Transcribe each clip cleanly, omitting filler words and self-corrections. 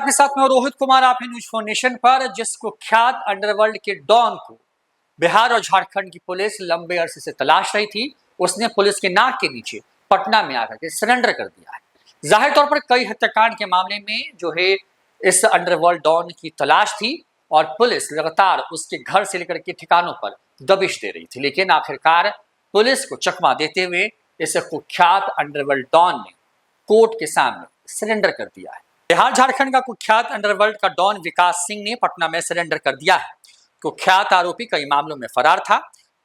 आपके साथ में रोहित कुमार, आप हैं न्यूज फाउंडेशन पर। जिस कुख्यात अंडरवर्ल्ड के डॉन को बिहार और झारखंड की पुलिस लंबे अरसे से तलाश रही थी, उसने पुलिस के नाक के नीचे पटना में आकर के सरेंडर कर दिया है। जाहिर तौर पर कई हत्याकांड के मामले में जो है इस अंडरवर्ल्ड डॉन की तलाश थी और पुलिस लगातार उसके घर से लेकर के ठिकानों पर दबिश दे रही थी, लेकिन आखिरकार पुलिस को चकमा देते हुए इस कुख्यात अंडरवर्ल्ड डॉन ने कोर्ट के सामने सरेंडर कर दिया है। बिहार झारखंड का कुख्यात अंडरवर्ल्ड का डॉन विकास सिंह ने पटना में सरेंडर कर दिया है। कुख्यात आरोपी कई मामलों में फरार था।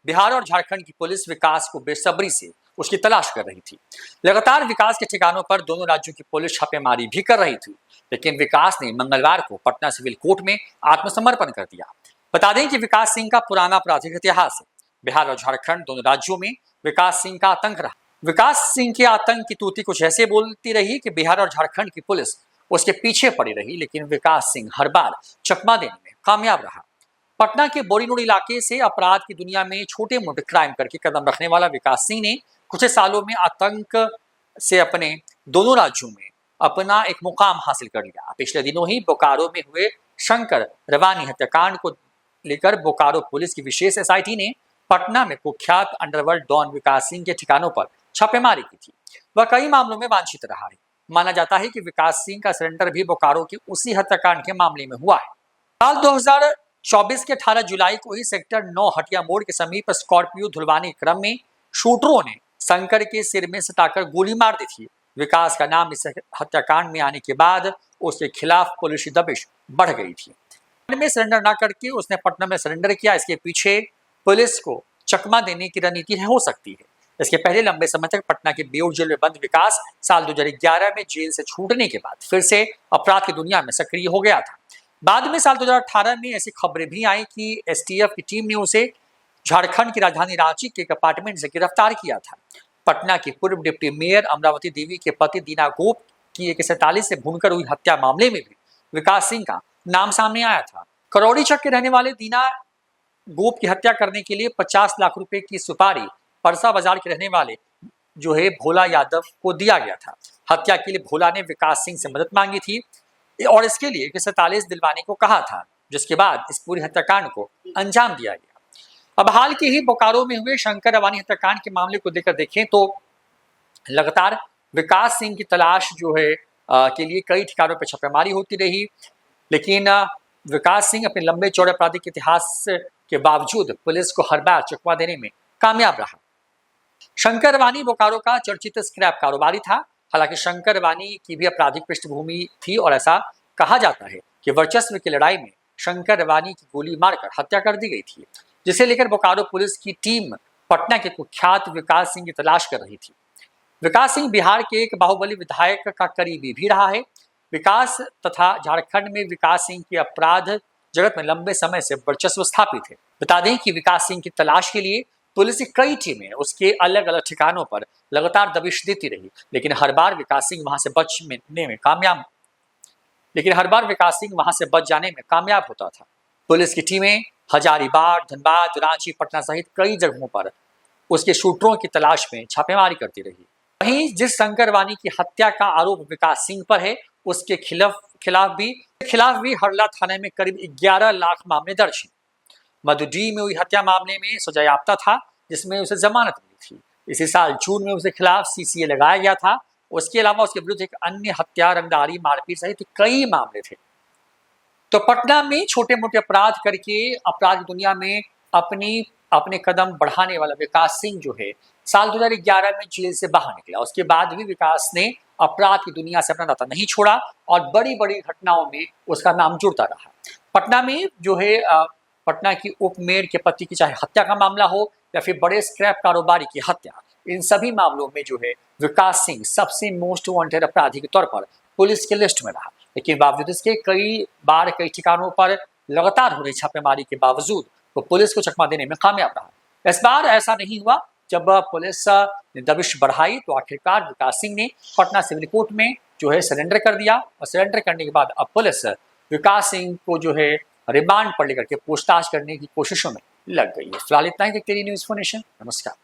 बिहार और झारखंड की पुलिस विकास को बेसब्री से उसकी तलाश कर रही थी। लगातार विकास के ठिकानों पर दोनों राज्यों की पुलिस छापेमारी भी कर रही थी, लेकिन विकास ने मंगलवार को पटना सिविल कोर्ट में आत्मसमर्पण कर दिया। बता दें कि विकास सिंह का पुराना आपराधिक इतिहास है। बिहार और झारखंड दोनों राज्यों में विकास सिंह का आतंक रहा। विकास सिंह के आतंक की तूती कुछ ऐसे बोलती रही कि बिहार और झारखंड की पुलिस उसके पीछे पड़ी रही, लेकिन विकास सिंह हर बार चकमा देने में कामयाब रहा। पटना के बोरीनोड़ इलाके से अपराध की दुनिया में छोटे मोटे क्राइम करके कदम रखने वाला विकास सिंह ने कुछ सालों में आतंक से अपने दोनों राज्यों में अपना एक मुकाम हासिल कर लिया। पिछले दिनों ही बोकारो में हुए शंकर रवानी हत्याकांड को लेकर बोकारो पुलिस की विशेष एसआईटी ने पटना में कुख्यात अंडरवर्ल्ड डॉन विकास सिंह के ठिकानों पर छापेमारी की थी। वह कई मामलों में वांछित रहा है। माना जाता है कि विकास सिंह का सरेंडर भी बोकारो के उसी हत्याकांड के मामले में हुआ है। साल 2024 के 18 जुलाई को ही सेक्टर 9 हटिया मोड़ के समीप स्कॉर्पियो धुलवाने के क्रम में शूटरों ने शंकर के सिर में सटाकर गोली मार दी थी। विकास का नाम इस हत्याकांड में आने के बाद उसके खिलाफ पुलिस दबिश बढ़ गई थी। में सरेंडर न करके उसने पटना में सरेंडर किया। इसके पीछे पुलिस को चकमा देने की रणनीति हो सकती है। इसके पहले लंबे समय तक पटना के बेऊर जेल में बंद विकास साल 2011 में जेल से छूटने के बाद फिर से अपराध की दुनिया में सक्रिय हो गया था। बाद में साल 2018 में ऐसी खबरें भी आई कि एसटीएफ की टीम ने उसे झारखंड की राजधानी रांची के एक अपार्टमेंट से गिरफ्तार किया था। पटना की पूर्व डिप्टी मेयर अमरावती देवी के पति दीना गोप की 147 से भूनकर हुई हत्या मामले में भी विकास सिंह का नाम सामने आया था। करौड़ी चक के रहने वाले दीना गोप की हत्या करने के लिए 50 लाख रुपए की सुपारी परसा बाजार के रहने वाले जो है भोला यादव को दिया गया था। हत्या के लिए भोला ने विकास सिंह से मदद मांगी थी और इसके लिए 147 दिलवाने को कहा था, जिसके बाद इस पूरी हत्याकांड को अंजाम दिया गया। अब हाल के ही बोकारो में हुए शंकर रवानी हत्याकांड के मामले को देखकर देखें तो लगातार विकास सिंह की तलाश जो है के लिए कई ठिकानों पर छापेमारी होती रही, लेकिन विकास सिंह अपने लंबे चौड़े आपराधिक इतिहास के बावजूद पुलिस को हर बार चकमा देने में कामयाब रहा। शंकर रवानी बोकारो का चर्चित स्क्रैप कारोबारी था। हालांकि शंकर रवानी की भी आपराधिक पृष्ठभूमि थी और ऐसा कहा जाता है कि वर्चस्व की लड़ाई में शंकर रवानी की गोली मारकर हत्या कर दी गई थी, जिसे लेकर बोकारो पुलिस की टीम पटना के कुख्यात विकास सिंह की तलाश कर रही थी। विकास सिंह बिहार के एक बाहुबली विधायक का करीबी भी रहा है। विकास तथा झारखंड में विकास सिंह के अपराध जगत में लंबे समय से वर्चस्व स्थापित है। बता दें कि विकास सिंह की तलाश के लिए पुलिस की कई टीमें उसके अलग अलग ठिकानों पर लगातार दबिश देती रही, लेकिन हर बार विकास सिंह वहां से बच जाने में कामयाब होता था। पुलिस की टीमें हजारीबाग, धनबाद, रांची, पटना सहित कई जगहों पर उसके शूटरों की तलाश में छापेमारी करती रही। वहीं जिस शंकर रवानी की हत्या का आरोप विकास सिंह पर है, उसके खिलाफ भी हरला थाने में करीब 11 लाख मामले दर्ज हैं। मधुडी में हुई हत्या मामले में सजायाफ्ता था, जिसमें उसे जमानत मिली थी। इसी साल जून में उसके खिलाफ सीसीए लगाया गया था। उसके अलावा उसके विरुद्ध एक अन्य हत्या, रंगदारी, मारपीट सहित कई मामले थे। तो पटना में छोटे मोटे अपराध करके अपराध की दुनिया में अपने कदम बढ़ाने वाला विकास सिंह जो है साल 2011 में जेल से बाहर निकला। उसके बाद भी विकास ने अपराध की दुनिया से अपना नाता नहीं छोड़ा और बड़ी बड़ी घटनाओं में उसका नाम जुड़ता रहा। पटना में जो है पटना की उप मेयर के पति की चाहे हत्या का मामला हो या फिर बड़े स्क्रैप कारोबारी की हत्या, इन सभी मामलों में जो है विकास सिंह सबसे मोस्ट वांटेड अपराधी के तौर पर पुलिस के लिस्ट में रहा। लेकिन बावजूद इसके कई ठिकानों पर लगातार हो रही छापेमारी के बावजूद वो पुलिस को चकमा देने में कामयाब रहा। इस बार ऐसा नहीं हुआ। जब पुलिस ने दबिश बढ़ाई तो आखिरकार विकास सिंह ने पटना सिविल कोर्ट में जो है सरेंडर कर दिया और सरेंडर करने के बाद अब पुलिस विकास सिंह को जो है रिमांड पर लेकर के पूछताछ करने की कोशिशों में लग गई है। फिलहाल इतना ही। देखते रहिए न्यूज फाउंडेशन। नमस्कार।